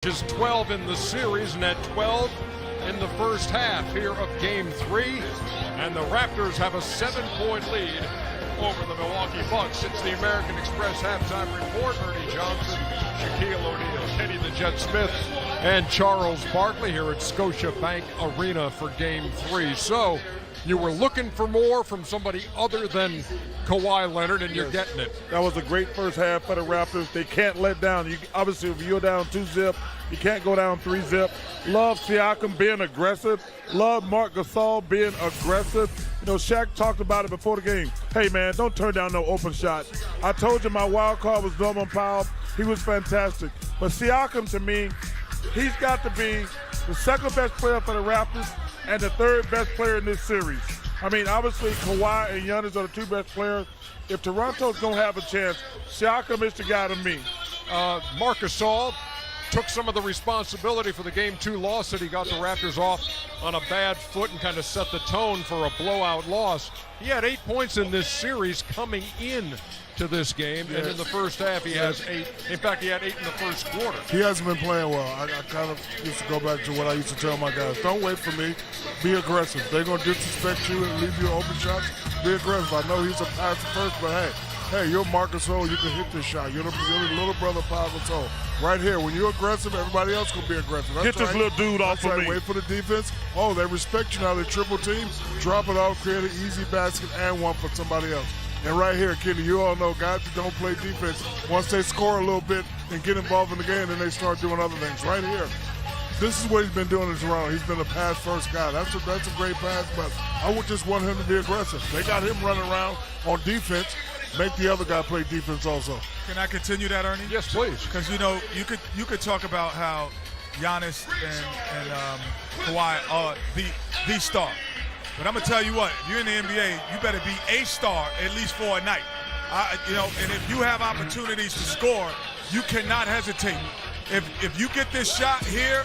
Just 12 in the series and at 12 in the first half here of Game 3. And the Raptors have a 7-point lead over the Milwaukee Bucks. It's the American Express halftime report. Ernie Johnson, Shaquille O'Neal, Kenny the Jet Smith, and Charles Barkley here at Scotiabank Arena for Game 3. So you were looking for more from somebody other than Kawhi Leonard, and you're getting it. That was a great first half for the Raptors. They can't let down. Obviously, if you're down 2-zip, you can't go down 3-zip. Love Siakam being aggressive. Love Marc Gasol being aggressive. You know, Shaq talked about it before the game. Hey, man, don't turn down no open shot. I told you my wild card was Norman Powell. He was fantastic. But Siakam, to me, he's got to be the second best player for the Raptors and the third best player in this series. I mean, obviously, Kawhi and Giannis are the two best players. If Toronto's going to have a chance, Siakam is the guy to me. Marc Gasol took some of the responsibility for the Game 2 loss that he got the Raptors off on a bad foot and kind of set the tone for a blowout loss. He had 8 points in this series coming in to this game, and in the first half he has 8. In fact, he had 8 in the first quarter. He hasn't been playing well. I kind of used to go back to what I used to tell my guys. Don't wait for me. Be aggressive. They're going to disrespect you and leave you open shots. Be aggressive. I know he's a passer first, but hey, you're Marc Gasol. You can hit this shot. You're the little brother Pau Gasol. Right here, when you're aggressive, everybody else will be aggressive. Get this little dude off of me. Wait for the defense. Oh, they respect you now. They triple team. Drop it off, create an easy basket and one for somebody else. And right here, Kenny, you all know guys who don't play defense, once they score a little bit and get involved in the game, then they start doing other things. Right here, this is what he's been doing in Toronto. He's been a pass-first guy. That's a great pass, but I would just want him to be aggressive. They got him running around on defense. Make the other guy play defense also. Can I continue that, Ernie? Yes, please. Because, you know, you could talk about how Giannis and Kawhi are the star. But I'm going to tell you what, if you're in the NBA, you better be a star at least for a night. And if you have opportunities to score, you cannot hesitate. If you get this shot here,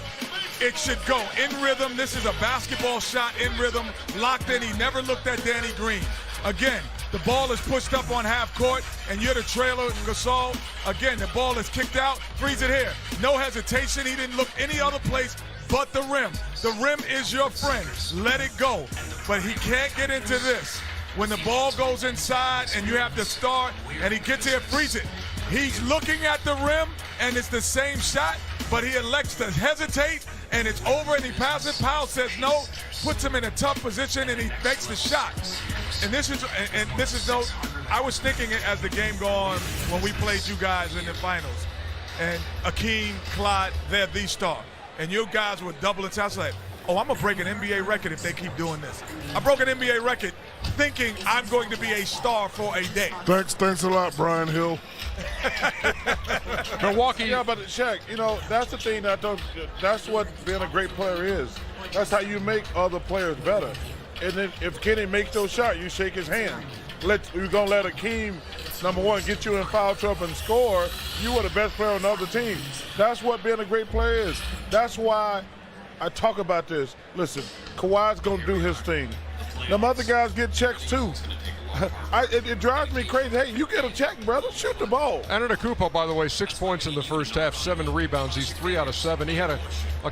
it should go in rhythm. This is a basketball shot in rhythm, locked in. He never looked at Danny Green. Again, the ball is pushed up on half court, and you're the trailer, Gasol. Again, the ball is kicked out. Freeze it here. No hesitation. He didn't look any other place but the rim. The rim is your friend. Let it go. But he can't get into this. When the ball goes inside and you have to start and he gets here, freeze it. He's looking at the rim and it's the same shot, but he elects to hesitate and it's over and he passes. Powell says no, puts him in a tough position and he makes the shot. And this is no, I was thinking it as the game go on when we played you guys in the finals. And Akeem, Clyde, they're the star. And you guys were doubling touch like, oh, I'm going to break an NBA record if they keep doing this. I broke an NBA record thinking I'm going to be a star for a day. Thanks a lot, Brian Hill. Milwaukee. Yeah, but Shaq, you know, that's the thing that's what being a great player is. That's how you make other players better. And then if Kenny makes your shot, you shake his hand. You're going to let Akeem, number one, get you in foul trouble and score. You were the best player on the other team. That's what being a great player is. That's why I talk about this. Listen, Kawhi's going to do his thing. Them other guys get checks too. It drives me crazy. Hey, you get a check, brother. Shoot the ball. Antetokounmpo, by the way, 6 points in the first half, 7 rebounds. He's 3 out of 7. He had a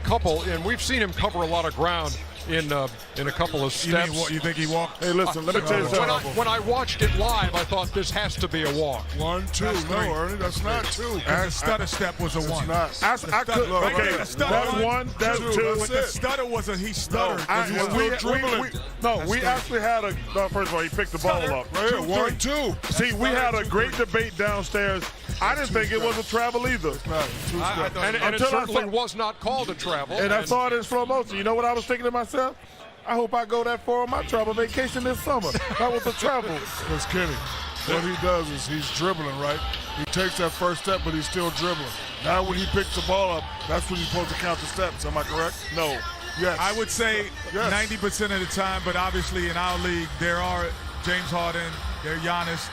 couple, and we've seen him cover a lot of ground in a couple of steps. You think he walked? Hey, listen, let me tell you something. When I watched it live, I thought this has to be a walk. 1, 2. No, Ernie, that's not 2. The stutter step was a 1. It's That's one. That's two. The stutter was he stuttered. We actually had first of all, he picked the ball up. Right here, 1, 2. See, we had a great debate downstairs. I didn't think it was a travel either. And it certainly was not called a travel. And I saw it in slow motion. You know what I was thinking to myself? I hope I go that far on my travel vacation this summer. That was a travel. Because Kenny, what he does is he's dribbling, right? He takes that first step, but he's still dribbling. Now when he picks the ball up, that's when he's supposed to count the steps. Am I correct? No. Yes. I would say 90% of the time, but obviously in our league, there are James Harden, there Giannis.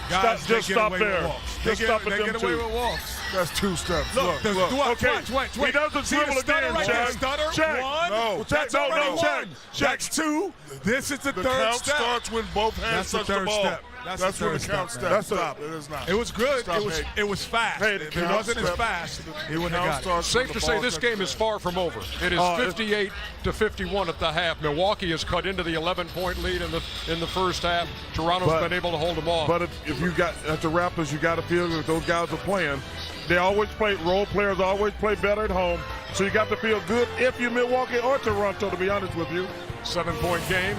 Guys, just stop there. They get away with walks. That's 2 steps. Look. Okay. Wait. He doesn't See dribble the stutter again, right Shaq. there? Stutter, Shaq. 1. No. That's No, already Shaq. 1. That's 2. This is the The third count step. starts when both hands That's the touch the third ball. step. That's when the count step. Stop. It is not. It was good. Stop, It was fast. Hey, if it wasn't as fast, he wouldn't have got it. Safe to say this game is far from over. It is 58-51 at the half. Milwaukee has cut into the 11-point lead in the first half. Toronto's been able to hold them off. But if you got at the Raptors, you got to feel that those guys are playing. They always play. Role players always play better at home. So you got to feel good if you're Milwaukee or Toronto, to be honest with you. 7-point game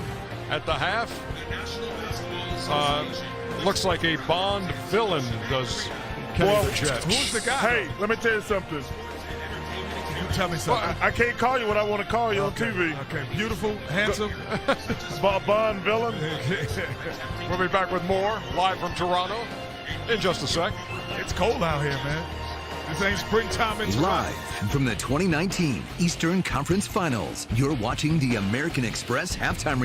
at the half. Looks like a Bond villain does Kenny the Jet. Who's the guy? Hey, let me tell you something. You tell me something. I can't call you what I want to call you on TV. Okay, beautiful, handsome. Bond villain. We'll be back with more live from Toronto in just a sec. It's cold out here, man. This ain't springtime in Toronto. Live from the 2019 Eastern Conference Finals, you're watching the American Express halftime